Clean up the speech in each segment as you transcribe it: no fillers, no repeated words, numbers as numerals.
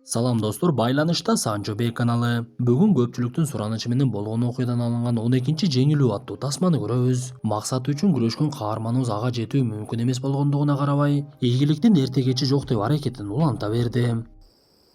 Салам достор, байланышта Санчо Бей каналы. Бүгүн көпчүлүктүн суранычы менен болгон окуядан алынган 12 жеңилүү аттуу тасманы көрөбүз. Максаты үчүн күрөшкөн каарманыбыз ага жетүү мүмкүн эмес болгондугуна карабай, ийгиликтин эрте кечи жок деп аракетин уланта берди.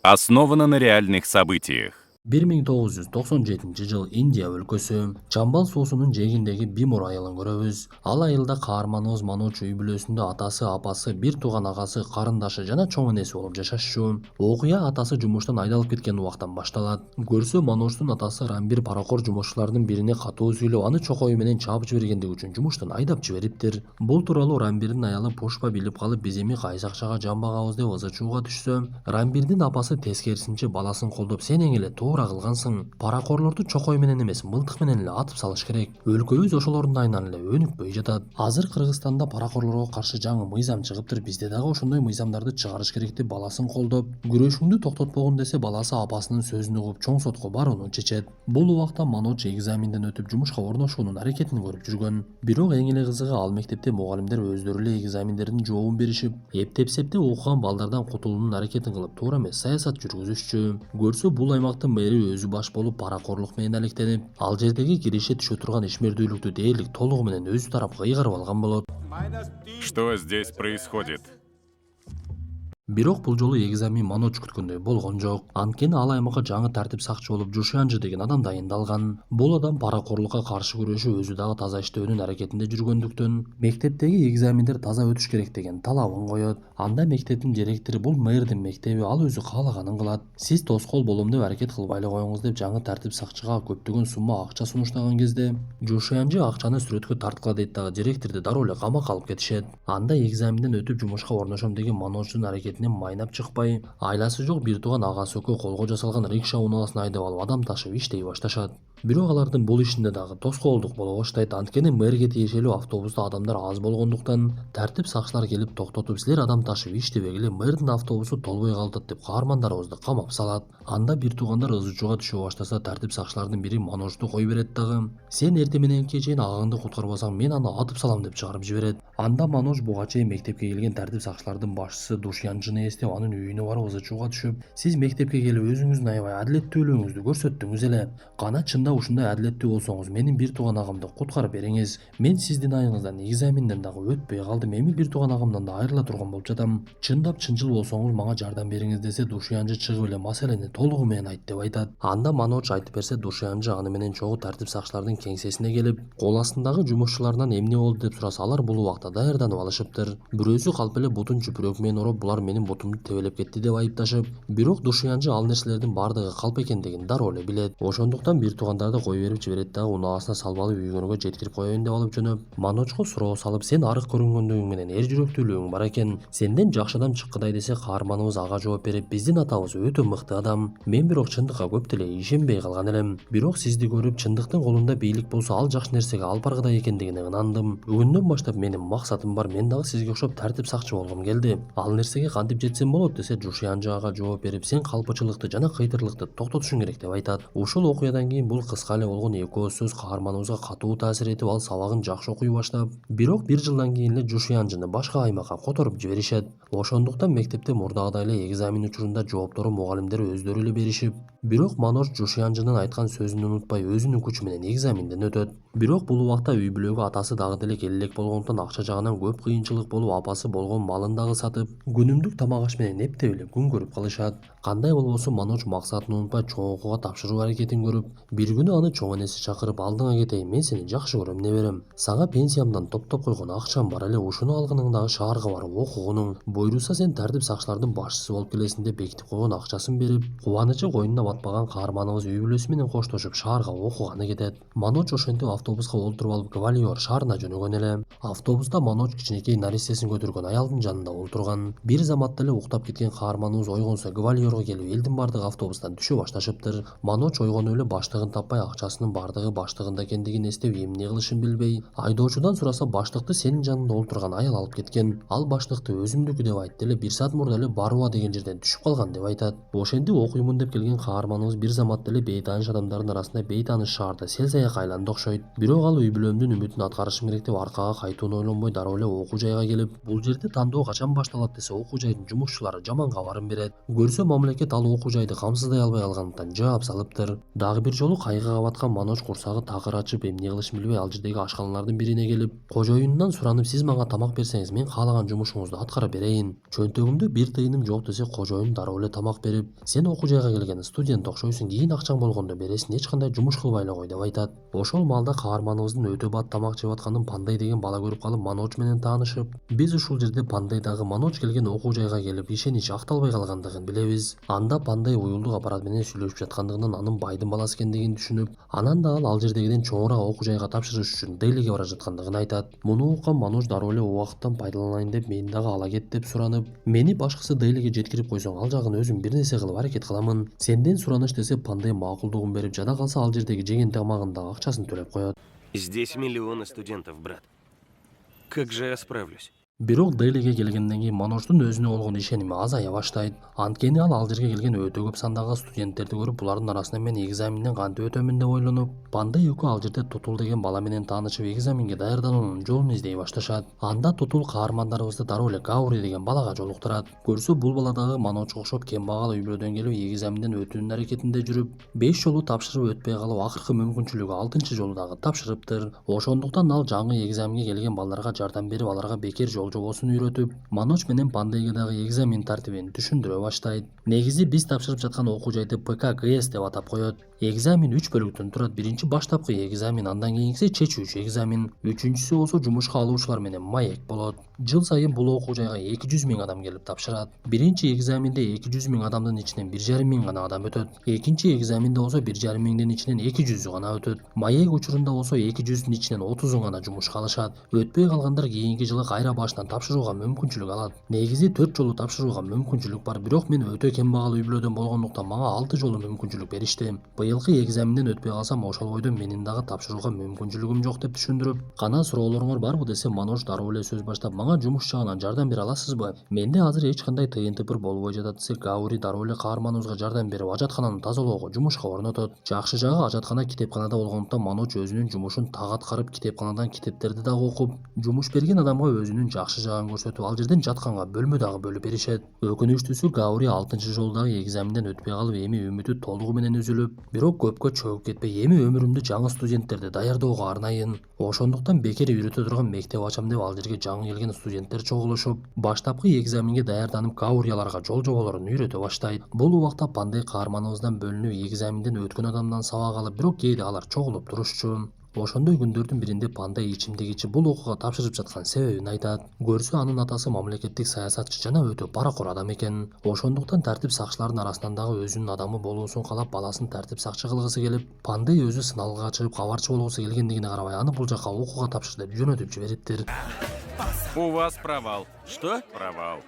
Основано на реальных событиях. 1997 жыл Индия өлкөсү Чамбал суусунун жээгиндеги Бимур айылын көрөбүз. Ал айылда каарманыбыз Маноч үй бүлөсүндө атасы, апасы, бир тууган агасы, карындашы жана чоң энеси болуп жашашчу. Окуя атасы жумуштан айдалып кеткен убактан башталат. Көрсө Маночтун атасы Рамбир паракор жумушчулардын бирине катуу сүйлөп, аны чокою менен чаап жибергендиги үчүн жумуштан айдап жибериптир. Бул тууралуу Рамбирдин аялы Пушпа билип калып, биз эми кайсы акчага жан багабыз деп ызы чууга түшсө, Рамбирдин апасы тескерисинче баласын колдоп, сен эң эле туура кылгансың. Паракорлорду чокой менен эмес, мылтык менен эле атып салыш керек. Өлкөбүз ошолордун айынан эле өнүкпөй жатат. Азыр Кыргызстанда паракорлорго каршы жаңы мыйзам чыгыптыр. Бизде дагы ошондой мыйзамдарды чыгарыш керек деп баласын колдоп, күрөшүңдү токтотпогун десе, баласы апасынын сөзүн угуп чоң сотко барууну чечет. Бул убакта Маноч экзаменден өтүп жумушка орношуунун аракетин көрүп жүргөн. Бирок эң эле кызыгы, ал мектепте мугалимдер өздөрү эле экзамендердин жообун беришип, эптеп-септеп окуган балдардан кутулуунун аракетин кылып, туура эмес саясат жүргүзүшчү. Көрсө, бул аймактын мэри өзү баш болуп паракорлук менен алектенип, ал жердеги киреше түшө турган ишмердүүлүктү дээрлик толугу менен өзү тарапка ыйгарып алган болот. Что здесь происходит? Бирок бул жолу экзамен Маноч күткөндөй болгон жок. Анткени ал аймакка жаңы тартип сакчы болуп Жушанжы деген адам дайындалган. Бул адам паракорлукка каршы күрөшүп, өзү дагы таза иштөөнүн аракетинде жүргөндүктөн мектептеги экзамендер таза өтүш керек деген талабын коет. Анда мектептин директору, бул мэрдин мектеби, ал өзү каалаганын кылат. Сиз тоскоол болом деп аракет кылбай эле коюңуз деп жаңы тартип сакчыга көптөгөн сумма акча сунуштаган кезде Жушанжы акчаны сүрөткө тарткыла дейт дагы директорду дароо эле камакка алып кетишет. Анда экзаменден өтүп жумушка орношом деген Маночтун аракетинен майнап чыкпай, айласы жок бир тууган агасы экөө колго жасалган рикша унаасын айдап алып адам ташып иштей башташат. Бирок алардын бул ишинде дагы тоскоолдук боло баштайт. Анткени мэрге тиешелүү автобуста адамдар аз болгондуктан тартип сакчылар келип токтотуп, силер адам ташып иштебегиле, мэрдин автобусу толбой калдат деп каармандарыбызды камап салат. Анда бир туугандар ызы чууга түшө баштаса, тартип сакчылардын бири Маночту кой берет дагы. Сен эртең мененке чейин агаңды куткарбасаң, мен аны атып салам деп чыгарып жиберет. Анда Маноч буга чейин мектепке келген тартип сакчылардын башчысы Душянжыны эстеп, анын үйүнө барып ызы чууга түшүп, сиз мектепке келип өзүңүздүн аябай адилеттүүлүгүңүздү көрсөттүңүз эле. Кана чында ушундай адилеттүү болсоңуз, менин бир тууган агамды куткарып бериңиз. Мен сиздин айыңыздан экзаменден дагы өтпөй калдым, эми бир тууган агамдан да айрыла турган болуп жатам. Чындап чынчыл болсоңуз мага жардам бериңиз десе, Душянжы чыгып эле маселени толугу менен айт деп айтат. Анда Маноч айтып берсе, Душянжы аны менен чогуу тартип сакчылардын кеңсесине келип, кол астындагы жумушчуларынан эмне болду деп сураса, алар бул убакта даярданып алышыптыр. Бирөөсү калп эле бутун чүпүрөк менен ороп, булар менин бутумду тебелеп кетти деп айыпташып, бирок Душянжы ал нерселердин бардыгы калп экендигин дароо эле билет. Ошондуктан бир туугандарды кой берип жиберет дагы, унаасына салып алып үйгөнүгө жеткирип коеюн деп алып жөнөп, Маночко суроо салып, сен арык көрүнгөндүгүң менен эр жүрөктүүлүгүң бар экен, сенден жакшы адам чыккыдай десе, каарманыбыз ага жооп берип, биздин атабыз өтө мыкты адам, мен бирок чындыкка көп деле ишенбей калган элем. Бирок сизди көрүп, чындыктын колунда бийлик болсо, ал жакшы нерсеге алып баргыдай экендигине ынандым. Бүгүндөн баштап менин максатым бар, мен дагы сизге окшоп тартип сакчы болгум келди. Ал нерсеге кантип жетсем болот десе, Жушянжы ага жооп берип, сен калпычылыкты жана кыйтырлыкты токтотушуң керек деп айтат. Ушул окуядан кийин бул кыска эле болгон эки ооз сөз каарманыбызга катуу таасир этип, ал сабагын жакшы окуй баштап, бирок бир жылдан кийин эле Жушянжыны башка аймакка которуп жиберишет. Ошондуктан мектепте мурдагыдай эле экзамен учурунда жооптору мугалимдер өздөрү эле беришип, бирок Маноч Жушянжынын айткан сөзүн унутпай, өзүнүн күчү менен экзаменден өтөт. Бирок бул убакта үй бүлөгө атасы дагы деле келе элек болгондуктан акча жагынан көп кыйынчылык болуп, апасы болгон малын дагы сатып, күнүмдүк тамак аш менен эптеп эле күн көрүп калышат. Кандай болбосун, Маноч максатын унутпай чоң окууга тапшыруу аракетин көрүп, бир күнү аны чоң энеси чакырып, алдыңа кетейин, мен сени жакшы көрөм неберем. Сага пенсиямдан топтоп койгон акчам бар эле, ушуну алгының дагы шаарга барып окугунуң. Буйруса сен тартип сакчылардын башчысы болуп келесиң деп бекитип койгон акчасын берип, кубанычы койнуна батпаган каарманыбыз үй бүлөсү менен коштошуп шаарга окуганы кетет. Маноч ошентип автобуска олтуруп алып Гвалиор шаарына жөнөгөн эле. Автобуста Маноч кичинекей наристесин көтөргөн аялдын жанында олтурган. Бир заматта эле уктап кеткен каарманыбыз ойгонсо Гвалиорго келип, элдин бардыгы автобустан түшө башташыптыр. Маноч ойгонуп эле баштыгын таппай, акчасынын бардыгы баштыгында экендигин эстеп, эмне кылышын билбей, айдоочудан сураса, баштыкты сенин жанында олтурган аял алып кеткен. Ал баштыкты өзүмдүкү деп айтты эле, бир саат мурда эле Баруа деген жерден түшүп калган деп айтат. Ошентип окуймун деп келген каарманыбыз бир заматта эле бейтааныш адамдардын арасында бейтааныш шаарда сел саякка айланды окшойт. Бирок ал үй бүлөмдүн үмүтүн аткарышым керек деп аркага кайтууну ойлонбой дароо эле окуу жайга келип, бул жерде тандоо качан башталат десе, окуу жайдын жумушчулары жаман кабарын берет. Көрсө мамлекет ал окуу жайды камсыздай албай калгандыктан жаап салыптыр. Дагы бир жолу кайгыга баткан Маноч курсагы такыр ачып, эмне кылышын билбей ал жердеги ашканалардын бирине келип, кожоюнунан суранып, сиз мага тамак берсеңиз, мен каалаган жумушуңузду аткара берейин. Чөнтөгүмдө бир тыйыным жок десе, кожоюн дароо эле тамак берип, сен окуу жайга келген студент окшойсуң, кийин акчаң болгондо бересиң, эч кандай жумуш кылбай эле кой деп айтат. Ошол маалда каарманыбыздын өтө бат тамак жеп атканын Пандай деген бала көрүп калып, Маноч менен таанышып, биз ушул жерде Пандай дагы Маноч келген окуу жайга келип, ишенич акталбай калгандыгын билебиз. Анда Пандай уюлдук аппарат менен сүйлөшүп жаткандыгынан анын байдын баласы экендигин түшүнүп, анан да ал жердегиден чоңураак окуу жайга тапшырыш үчүн Делиге бара жаткандыгын айтат. Муну уккан Маноч дароо эле убакыттан пайдаланайын деп, мени дагы ала кет деп суранып, мени башкысы Делиге жеткирип койсоң, ал жагын өзүм бир нерсе кылып аракет кыламын. Сенден сураныш десе, Пандай макулдугун берип, жада калса ал жердеги жеген тамагынын дагы акчасын төлөп коет. Здесь миллионы студентов, брат. Как же я справлюсь? Бирок Делиге келгенден кийин Маночтун өзүнө болгон ишеними азая баштайт. Анткени ал жерге келген өтө көп сандагы студенттерди көрүп, булардын арасынан мен экзаменден кантип өтөмүн деп ойлонуп, Пандай экөө ал жерде Тутул деген бала менен таанышып, экзаменге даярдануунун жолун издей башташат. Анда Тутул каармандарыбызды дароо эле Гаури деген балага жолуктурат. Көрсө бул бала дагы Маночко окшоп кембагал үй бүлөдөн келип, экзаменден өтүүнүн аракетинде жүрүп, 5 жолу тапшырып өтпөй калып, акыркы мүмкүнчүлүгү 6-жолу дагы тапшырыптыр. Ошондуктан ал жаңы экзаменге келген балдарга жардам берип, аларга бекер жол жобосун үйрөтүп, Маноч менен Пандайга дагы экзамен тартибин түшүндүрө баштайт. Негизи биз тапшырып жаткан окуу жайды ПК-ГС деп атап коет. Экзамен 3 бөлүктөн турат. Биринчи баштапкы экзамен, андан кийинкиси чечүүчү экзамен, үчүнчүсү болсо жумушка алуучулар менен маек болот. Жыл сайын бул окуу жайга 200 миң адам келип тапшырат. Биринчи экзаменде 200 миң адамдын ичинен 1,5 миң гана адам өтөт. Экинчи экзаменде болсо 1,5 миңдин ичинен 200 гана өтөт. Маек учурунда болсо 200-дүн ичинен 30 гана жумушка алышат. Өтпөй калгандар кийинки жылы кайра башынан тапшырууга мүмкүнчүлүк алат. Негизи 4 жолу тапшырууга мүмкүнчүлүк бар, бирок мен өтө кембагал үй бүлөдөн болгондуктан мага 6 жолу мүмкүнчүлүк беришти. Быйылкы экзаменден өтпөй калсам, ошол бойдон менин дагы тапшырууга мүмкүнчүлүгүм жок деп түшүндүрүп, кана суроолоруңор барбы десе, Маноч дароо эле сөз баштап, мага жумуш жагынан жардам бере аласызбы? Менде азыр эч кандай тыйын тыпыр болбой жатат десе, Гаури дароо эле каарманыбызга жардам берип, ажаткананы тазалоого, жумушка орнотот. Жакшы жагы, ажаткана китепканада болгондуктан Маноч өзүнүн жумушун так аткарып, китепканадан китептерди дагы окуп, жумуш берген адамга өзүнүн жакшы жагын көрсөтүп, ал жерден жатканга бөлмө дагы бөлүп беришет. Өкүнүчтүүсү, Гаури 6-жолу дагы экзаменден өтпөй калып, эми үмүтү толугу менен үзүлүп, бирок көпкө чөгүп кетпей, эми өмүрүмдү жаңы студенттерди даярдоого арнайын, ошондуктан бекер үйрөтө турган мектеп ачам деп ал жерге жаңы келген студенттер чогулушуп, баштапкы экзаменге даярданып, Гаури аларга жол жоболорун үйрөтө баштайт. Бул убакта Пандай каарманыбыздан бөлүнүп, экзаменден өткөн адамдан сабак алып, бирок кээде алар чогулуп турушчу. Ошондой күндөрдүн биринде Пандай ичимдик ичип, бул окууга тапшырып жаткан себебин айтат. Көрсө, анын атасы мамлекеттик саясатчы жана өтө паракор адам экен. Ошондуктан тартип сакчылардын арасынан дагы өзүнүн адамы болуусун каалап, баласын тартип сакчы кылгысы келип, Пандай өзү сыналгыга чыгып кабарчы болгусу келгендигине карабай, аны бул жака окууга тапшыр деп жөнөтүп жибериптир. У вас провал. Что? Провал.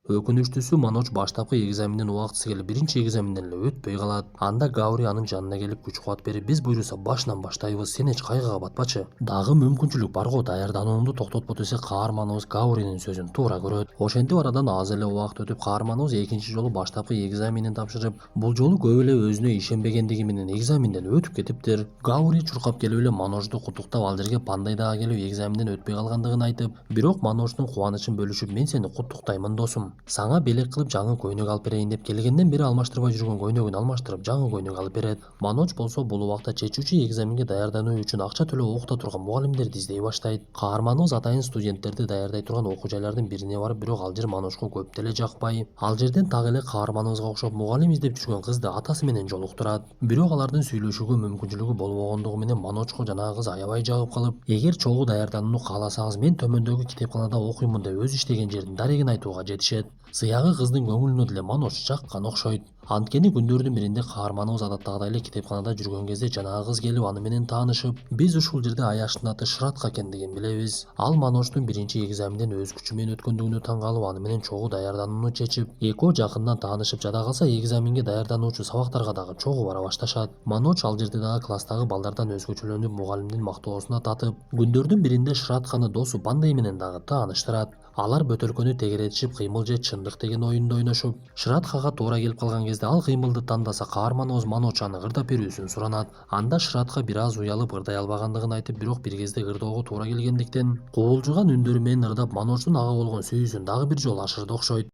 Өкүнүчтүүсү, Маноч баштапкы экзаменден убактысы келип, биринчи экзаменден эле өтпөй калат. Анда Гаури анын жанына келип, күч кубат берип, биз буйруса башынан баштайбыз, сен эч кайгыга батпачы. Дагы мүмкүнчүлүк бар го, даярдануумду токтотпо десе, каарманыбыз Гауринин сөзүн туура көрөт. Ошентип арадан аз эле убакыт өтүп, каарманыбыз экинчи жолу баштапкы экзаменин тапшырып, бул жолу көп эле өзүнө ишенбегендиги менен экзаменден өтүп кетиптир. Гаури чуркап келип эле Маночту куттуктап, ал жерге Пандай дагы келип экзаменден өтпөй калгандыгын айтып, бирок Маночтун кубанычын бөлүшүп, мен сени куттуктаймын досум. Сага белек кылып жаңы көйнөк алып берейин деп, келгенден бери алмаштырбай жүргөн көйнөгүн алмаштырып, жаңы көйнөк алып берет. Маноч болсо бул убакта чечүүчү экзаменге даярдануу үчүн акча төлөп окута турган мугалимдерди издей баштайт. Каарманыбыз атайын студенттерди даярдай турган окуу жайлардын бирине барып, бирок ал жер Маночко көп деле жакпай. Ал жерден так эле каарманыбызга окшоп мугалим издеп жүргөн кызды атасы менен жолуктурат. Бирок алардын сүйлөшүүгө мүмкүнчүлүгү болбогондугу менен Маночко жанагы кыз аябай жагып калып, эгер чогуу даярданууну кааласаңыз, мен төмөндөгү китепканада окуймун деп өз иштеген жердин дарегин айтууга жетишет. Сыягы кыздын көңүлүнө деле Маноч жаккан окшойт. Анткени күндөрдүн биринде каарманыбыз адаттагыдай эле китепканада жүргөн кезде жанагы кыз келип аны менен таанышып, биз ушул жерде аяштын аты Шыратка экендигин билебиз. Ал Маночтун биринчи экзаменден өз күчү менен өткөндүгүнө таң калып, аны менен чогуу даярданууну чечип, экөө жакындан таанышып, жада калса экзаменге даярдануучу сабактарга дагы чогуу бара башташат. Маноч ал жерде дагы класстагы балдардан өзгөчөлөнүп, мугалимдин мактоосуна татып, күндөрдүн биринде Шыратканы досу Пандай менен дагы тааныштырат. Алар бөтөлкөнү тегеретишип кыймыл же чындык деген оюнду ойношуп, Шыраткага туура келип калган кезде ал кыймылды тандаса каарманыбыз Маноч аны ырдап берүүсүн суранат. Анда Шыратка бир аз уялып ырдай албагандыгын айтып, бирок бир кезде ырдоого туура келгендиктен кубулжуган үндөрү менен ырдап Маночтун ага болгон сүйүүсүн дагы бир жолу ашырды окшойт.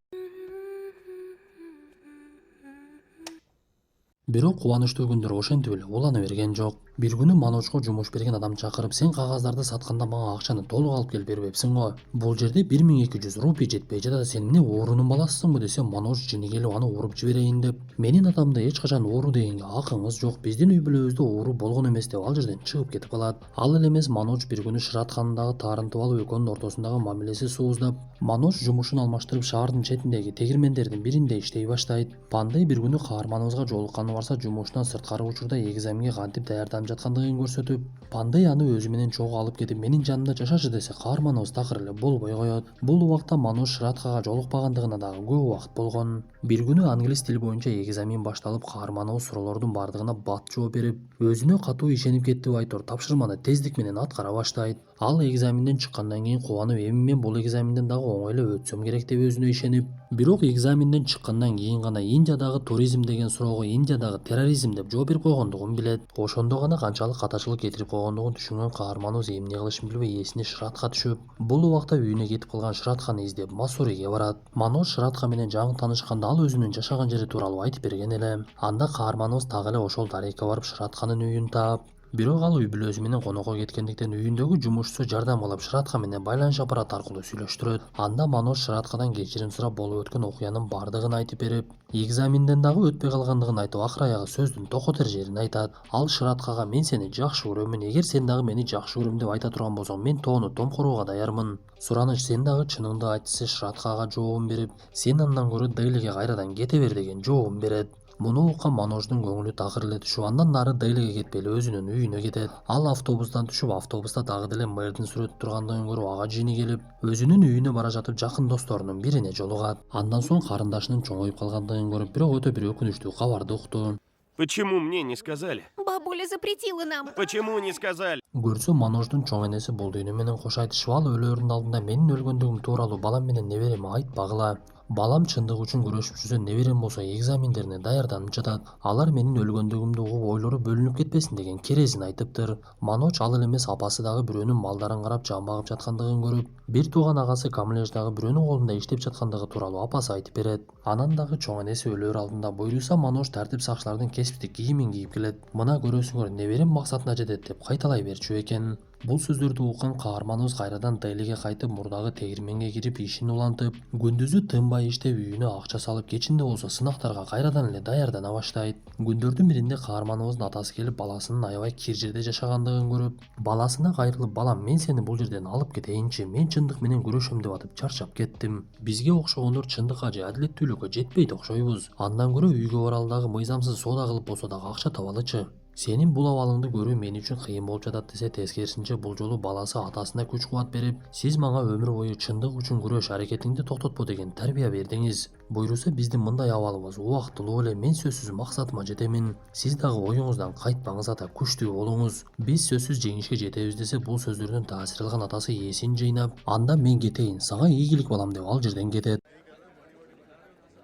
Бирок кубанычтуу күндөр ошентип эле улана берген жок. Бир күнү Маночко жумуш берген адам чакырып, сен кагаздарды сатканда мага акчаны толук алып келип бербепсиң го. Бул жерде 1200 рупий жетпей жатат, сен эмне оорунун баласысыңбы десе, Маноч жини келип аны уруп жиберейин деп. Менин атамда эч качан оору дегенге акыңыз жок, биздин үй бүлөбүздө оору болгон эмес деп ал жерден чыгып кетип калат. Ал эле эмес, Маноч бир күнү Шыратканындагы таарынтып алып экөөнүн ортосундагы мамилеси сууздап, Маноч жумушун алмаштырып шаардын четиндеги тегирмендердин биринде иштей баштайт. Пандай бир күнү каарманыбызга жолукканы барса, жумуштан сырткары учурда экзаменге кантип даярданып жаткандыгын көрсөтүп, Пандай аны өзү менен чогуу алып кетип, менин жанымда жашачы десе, каарманыбыз такыр эле болбой коет. Бул убакта Маноч Шыраткага жолукпагандыгына дагы көп убакыт болгон. Бир күнү англис тил боюнча экзамен башталып, каарманыбыз суроолордун бардыгына бат жооп берип, өзүнө катуу ишенип кетти деп айтор тапшырманы тездик менен аткара баштайт. Ал экзаменден чыккандан кийин кубанып, эми мен бул экзаменден дагы оңой эле өтсөм керек деп өзүнө ишенип, бирок экзаменден чыккандан кийин гана Индиядагы туризм деген суроого Индиядагы терроризм деп жооп берип койгондугун билет. Ошондо гана канчалык катачылык кетирип койгондугун түшүнгөн каарманыбыз эмне кылышын билбей эсине Шыратка түшүп, бул убакта үйүнө кетип калган Шыратканы издеп Масуриге барат. Маноч Шыратка менен жаңы таанышканда ал өзүнүн жашаган жери тууралуу айтып берген эле. Анда каарманыбыз так эле ошол дарекке барып Шыратканын үйүн таап, бирок ал үй бүлөсү менен конокко кеткендиктен үйүндөгү жумушчусу жардам кылып Шыратка менен байланыш аппараты аркылуу сүйлөштүрөт. Анда Маноч Шыраткадан кечирим сурап, болуп өткөн окуянын бардыгын айтып берип, экзаменден дагы өтпөй калгандыгын айтып, акыр аягы сөздүн токотер жерин айтат. Ал Шыраткага мен сени жакшы көрөмүн, эгер сен дагы мени жакшы көрөм деп айта турган болсоң, мен тоону томкорууга даярмын. Сураныч, сен дагы чыныңды айт десе, Шыратка ага жообун берип, сен андан көрө Дейлиге кайрадан кете бер деген жообун берет. Муну уккан Маночтун көңүлү такыр эле түшүп, андан нары Дейлиге кетпей эле өзүнүн үйүнө кетет. Ал автобустан түшүп, автобуста дагы деле мэрдин сүрөтү тургандыгын көрүп, ага жини келип, өзүнүн үйүнө бара жатып жакын досторунун бирине жолугат. Андан соң карындашынын чоңоюп калгандыгын көрүп, бирок өтө бир өкүнүчтүү кабарды укту. Почему мне не сказали? Бабуля запретила нам. Почему не сказали? Көрсө, Маночтун чоң энеси бул дүйнө менен кош айтышып, ал өлөөрүнүн алдында менин өлгөндүгүм тууралуу балам менен небереме айтпагыла. Балам чындык үчүн күрөшүп жүрсө, неберем болсо экзамендерине даярданып жатат. Алар менин өлгөндүгүмдү угуп, ойлору бөлүнүп кетпесин деген керезин айтыптыр. Маноч ал эле эмес, апасы дагы бирөөнүн малдарын карап жан багып жаткандыгын көрүп, бир тууган агасы Камлеж дагы бирөөнүн колунда иштеп жаткандыгы тууралуу апасы айтып берет. Анан дагы чоң энеси өлөөр алдында буйруса, Маноч тартип сакчылардын кесиптик кийимин кийип келет. Мына көрөсүңөр, неберем максатына жетет деп кайталай берчү экен. Бул сөздөрдү уккан каарманыбыз кайрадан Дейлиге кайтып, мурдагы тегирменге кирип, ишин улантып, күндүзү тынбай иштеп, үйүнө акча салып, кечинде болсо сынактарга кайрадан эле даярдана баштайт. Күндөрдүн биринде каарманыбыздын атасы келип, баласынын аябай кир жерде жашагандыгын көрүп, баласына кайрылып, балам, мен сени бул жерден алып кетейинчи, мен чындык менен күрөшөм деп атып чарчап кеттим. Бизге окшогондор чындыкка же адилеттүүлүккө жетпейт окшойбуз. Андан көрө үйгө баралы дагы мыйзамсыз соода кылып болсо дагы акча табалычы. Сенин бул абалыңды көрүү мен үчүн кыйын болуп жатат десе, тескерисинче бул жолу баласы атасына күч кубат берип, сиз мага өмүр бою чындык үчүн күрөш аракетиңди токтотпо деген тарбия бердиңиз. Буйруса биздин мындай абалыбыз убактылуу эле, мен сөзсүз максатыма жетемин. Сиз дагы оюңуздан кайтпаңыз ата, күчтүү болуңуз. Биз сөзсүз жеңишке жетебиз десе, бул сөздөрдөн таасир алган атасы эсин жыйнап, анда мен кетейин, сага ийгилик балам деп ал жерден кетет.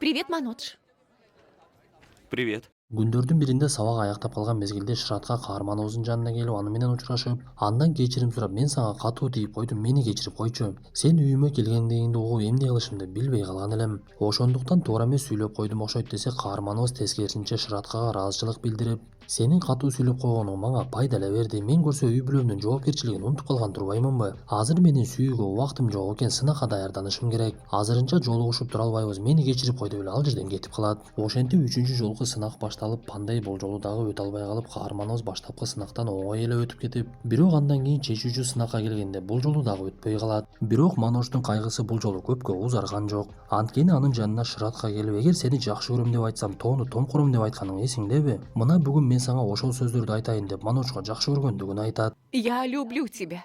Привет, Маноч. Привет. Күндөрдүн биринде сабак аяктап калган мезгилде Шыратка каарманыбыздын жанына келип, аны менен учурашып, андан кечирим сурап, мен сага катуу тийип койдум, мени кечирип койчу. Сен үйүмө келгендигиңди угуп, эмне кылышымды билбей калган элем. Ошондуктан туура эмес сүйлөп койдум окшойт десе, каарманыбыз тескерисинче Шыраткага ыраазычылык билдирип, сенин катуу сүйлөп койгонуң мага пайда эле берди. Мен көрсө үй бүлөмдүн жоопкерчилигин унутуп калган турбаймынбы? Азыр менин сүйүүгө убактым жок экен, сынакка даярданышым керек. Азырынча жолугушуп тура албайбыз, мени кечирип кой деп эле ал жерден кетип калат. Ошентип 3-жолку сынак башталып, Пандай бул жолу дагы өтө албай калып, каарманыбыз баштапкы сынактан оңой эле өтүп кетип, бирок андан кийин чечүүчү сынакка келгенде бул жолу дагы өтпөй калат. Бирок Маночтун кайгысы бул жолу көпкө узарган жок. Анткени анын жанына Шыратка келип, эгер сени жакшы көрөм деп айтсам, тоону томкором деп айтканың эсиңдеби? Мына бүгүн мен сага ошол сөздөрдү айтайын деп Маночко жакшы көргөндүгүн айтат. Я люблю тебя.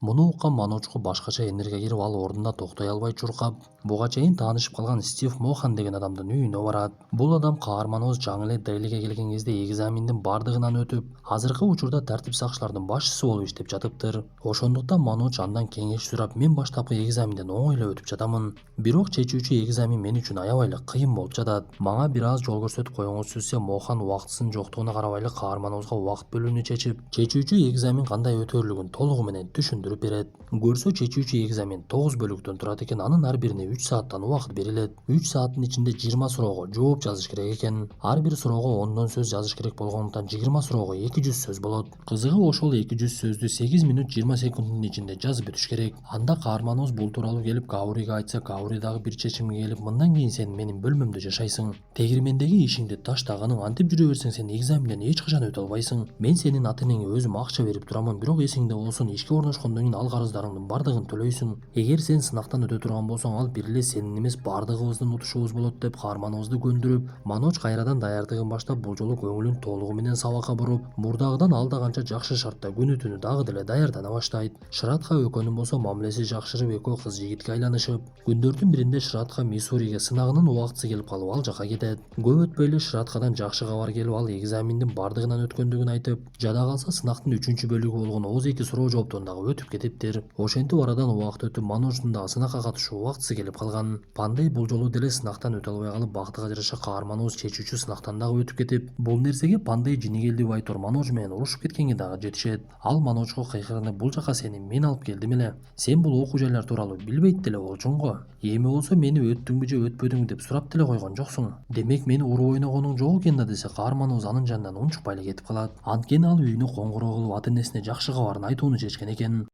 Муну уккан Маночко башкача энергия кирип ал ордунда токтой албай чуркап, буга чейин таанышып калган Стив Мохан деген адамдын үйүнө барат. Бул адам каарманыбыз жаңы эле Дейлиге келген кезде экзамендин бардыгынан өтүп, азыркы учурда тартип сакчылардын башчысы болуп иштеп жатыптыр. Ошондуктан Маноч андан кеңеш сурап, мен баштапкы экзаменден оңой эле өтүп жатамын. Бирок чечүүчү экзамен мен үчүн аябай эле кыйын болуп жатат. Мага бир аз жол көрсөтүп коюңуз десе, Мохан убактысынын жоктугуна карабай эле каарманыбызга убакыт бөлүүнү чечип, чечүүчү экзамен кандай өтөрлүгүн толугу менен түшүндүрүп берет. Көрсө чечүүчү экзамен 9 бөлүктөн турат экен, анын ар бирине 3 сааттан убакыт берилет. 3 сааттын ичинде 20 суроого жооп жазыш керек экен. Ар бир суроого 10 сөз жазыш керек болгондуктан 20 суроого 200 сөз болот. Кызыгы ошол 200 сөздү 8 минут 20 секунддун ичинде жазып бүтүш керек. Анда каарманыбыз бул тууралуу келип Кауриге айтса, Каури дагы бир чечимге келип, мындан кийин сен менин бөлмөмдө жашайсың. Тегирмендеги ишиңди таштаганың, антип жүрө берсең сен экзаменден эч качан өтө албайсың. Мен сенин ата-энеңе өзүм акча берип турамын, бирок эсиңде болсун, ишке орношкондон кийин ал карыздарыңдын бардыгын төлөйсүң. Эгер сен сынактан өтө турган болсоң, ал бир эле сенин эмес бардыгыбыздын утушубуз болот деп каарманыбызды көндүрүп, Маноч кайрадан даярдыгын баштап, бул жолу көңүлүн толугу менен сабакка буруп, мурдагыдан алда канча жакшы шартта күнү түнү дагы деле даярдана баштайт. Шыратка экөөнүн болсо мамилеси жакшырып, экөө кыз жигитке айланышып, күндөрдүн биринде Шыратка Миссуриге сынагынын убактысы келип калып, ал жака кетет. Көп өтпөй эле Шыраткадан жакшы кабар келип, ал экзамендин бардыгынан өткөндүгүн айтып, жада калса сынактын 3-бүлүгү болгон ооз-эки суроо жооптон дагы өтүп кетиптир. Ошентип арадан убакыт өтүп, Маночтун дагы сынакка катышуу убактысы келип калган. Пандай бул жолу деле сынактан өтө албай калып, бактыга жараша каарманыбыз чечүүчү сынактан дагы өтүп кетип, бул нерсеге Пандай жини келди Байтор Маноч менен урушуп кеткенге дагы жетишет. Ал Маночко кыйкырынып, бул жака сени мен алып келдим эле. Сен бул окуу жайлар тууралуу билбейт деле болчуң го. Эми болсо мени өттүңбү же өтпөдүңбү деп сурап деле койгон жоксуң. Демек мени уруп ойногонуң жок экен да десе, каарманыбыз анын жанынан унчукпай эле кетип калат. Анткени ал үйүнө коңгуроо кылып ата-энесине жакшы кабарын айтууну чечкен экен.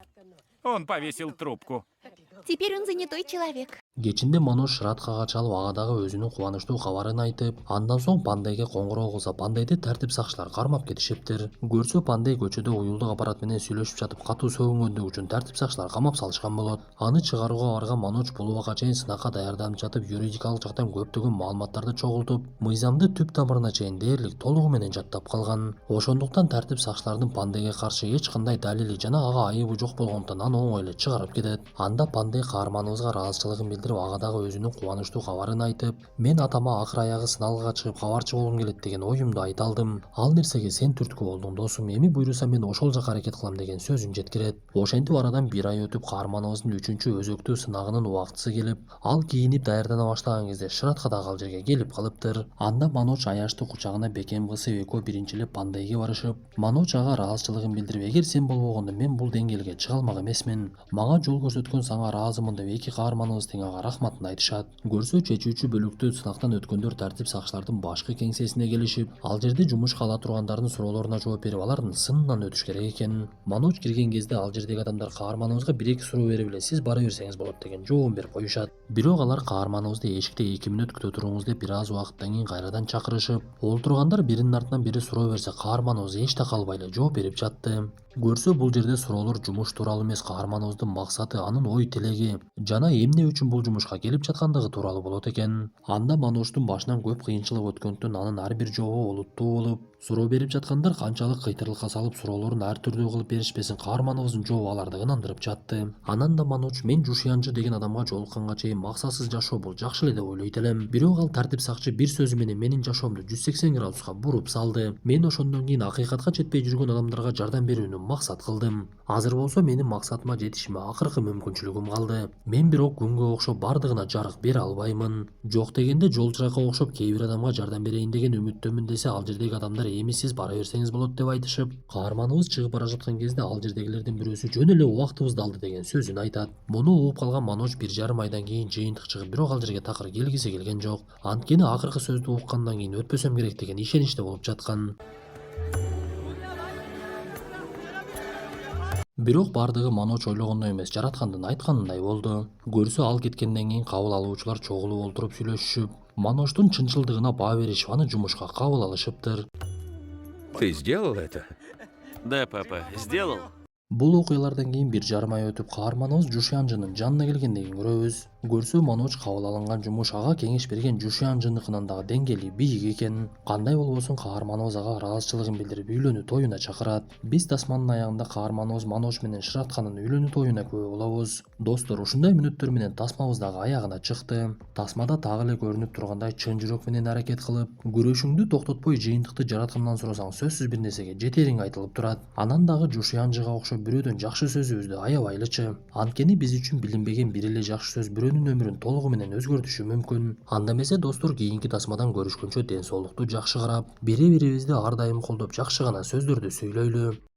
Он повесил трубку. Теперь он занятой человек. Кечинде Маноч Шыраткага чалып, ага дагы өзүнүн кубанычтуу кабарын айтып, андан соң Пандайга коңгуроо кылса, Пандайды тартип сакчылар кармап кетишиптир. Көрсө Пандай көчөдө уюлдук аппарат менен сүйлөшүп жатып, катуу сөгүнгөндүгү үчүн тартип сакчылар камап салышкан болот. Аны чыгарууга барган Маноч бул убакка чейин сынакка даярданып жатып, юридикалык жактан көптөгөн маалыматтарды чогултуп, мыйзамды түп тамырына чейин дээрлик толугу менен жаттап калган. Ошондуктан тартип сакчылардын Пандайга каршы эч кандай далили жана ага айыбы жок болгондуктан аны оңой эле чыгарып кетет. Анда Пандай каарманыбызга ыраазычылыгын билдирип, ага дагы өзүнүн кубанычтуу кабарын айтып, мен атама акыр аягы сыналгыга чыгып кабарчы болгум келет деген оюмду айта алдым. Ал нерсеге сен түрткү болдуң досум, эми буйруса мен ошол жака аракет кылам деген сөзүн жеткирет. Ошентип арадан бир ай өтүп, каарманыбыздын 3-үчү өзөктүү сынагынын убактысы келип, ал кийинип даярдана баштаган кезде Шыратка дагы ал жерге келип калыптыр. Анда Маноч аячты кучагына бекем кысып, экөө биринчи эле Пандайга барышып, Маноч ага ыраазычылыгын билдирип, эгер сен болбогондо мен бул деңгээлге чыга алмак эмесмин. Мага жол көрсөткөн сага ыраазымын деп эки каарманыбыз тең ага рахматын айтышат. Көрсө чечүүчү бөлүктө сынактан өткөндөр тартип сакчылардын башкы кеңсесине келишип, ал жерде жумушка ала тургандардын суроолоруна жооп берип, алардын сынынан өтүш керек экен. Маноч кирген кезде ал жердеги адамдар каарманыбызга 1-2 суроо берип эле сиз бара берсеңиз болот деген жообун берип коюшат. Бирок алар каарманыбызды эшикте 2 мүнөт күтө туруңуз деп бир аз убакыттан кийин кайрадан чакырышып, олтургандар биринин артынан бири суроо берсе, каарманыбыз эчте калбай эле жооп берип жатты. Көрсө бул жерде суроолор жумуш тууралуу эмес, каарманыбыздын максаты, анын ой тилеги жана эмне үчүн бул жумушка келип жаткандыгы тууралуу болот экен. Анда Маночтун башынан көп кыйынчылык өткөндүктөн анын ар бир жообу олуттуу болуп, суроо берип жаткандар канчалык кыйтырылыкка салып суроолорун ар түрдүү кылып беришпесин, каарманыбыздын жообу аларды ынандырып жатты. Анан да Маноч, мен Жушьянчы деген адамга жолукканга чейин максатсыз жашоо бул жакшы эле деп ойлойт элем. Бирок ал тартип сакчы бир сөзү менен менин жашоомду 180 градуска буруп салды. Мен ошондон кийин акыйкатка жетпей жүргөн адамдарга жардам берүүнү максат кылдым. Азыр болсо менин максатыма жетишиме акыркы мүмкүнчүлүгүм калды. Мен бирок күнгө окшоп бардыгына жарык бере албаймын. Жок дегенде жол чыракка окшоп кээ бир адамга жардам берейин деген үмүттөмүн десе, ал жердеги адамдар эми сиз бара берсеңиз болот деп айтышып, каарманыбыз чыгып бара жаткан кезде ал жердегилердин бирөөсү жөн эле убактыбызды алды деген сөзүн айтат. Муну угуп калган Маноч 1,5 айдан кийин жыйынтык чыгып, бирок ал жерге такыр келгиси келген жок. Анткени акыркы сөздү уккандан кийин өтпөсөм керек деген ишеничте болуп жаткан. Бирок бардыгы Маноч ойлогондой эмес, жараткандын айтканындай болду. Көрсө ал кеткенден кийин кабыл алуучулар чогулуп олтуруп сүйлөшүшүп, Маночтун чынчылдыгына баа беришип, аны жумушка кабыл алышыптыр. Ты сделал это? Да, папа, сделал. Бул окуялардан кийин 1,5 ай өтүп, каарманыбыз Жушьянчынын жанына келгенден кийин көрөбүз. көрсө Маноч кабыл алынган жумуш ага кеңеш берген Жушуян жыныкынын дагы деңгээли бийик экен. Кандай болбосун каарманыбыз ага ыраазычылыгын билдирип үйлөнүү тоюна чакырат. Биз тасманын аягында каарманыбыз Маноч менен Шыратканын үйлөнүү тоюна күбө болобуз. Достор, ушундай мүнөттөр менен тасмабыз дагы аягына чыкты. Тасмада так эле көрүнүп тургандай чын жүрөк менен аракет кылып, күрөшүңдү токтотпой жыйынтыкты жараткандан сурасаң сөзсүз бир нерсеге жетериң айтылып турат. Анан дагы Жушуянжыга окшоп бирөөдөн жакшы сөзүбүздү аябайлычы. Анткени биз үчүн билинбеген бир эле жакшы сөз бирөөнүн өмүрүн толугу менен өзгөртүшү мүмкүн. Анда эмесе достор, кийинки тасмадан көрүшкөнчө ден соолукту жакшы карап, бири бирибизди ар дайым колдоп жакшы гана сөздөрдү сүйлөйлү.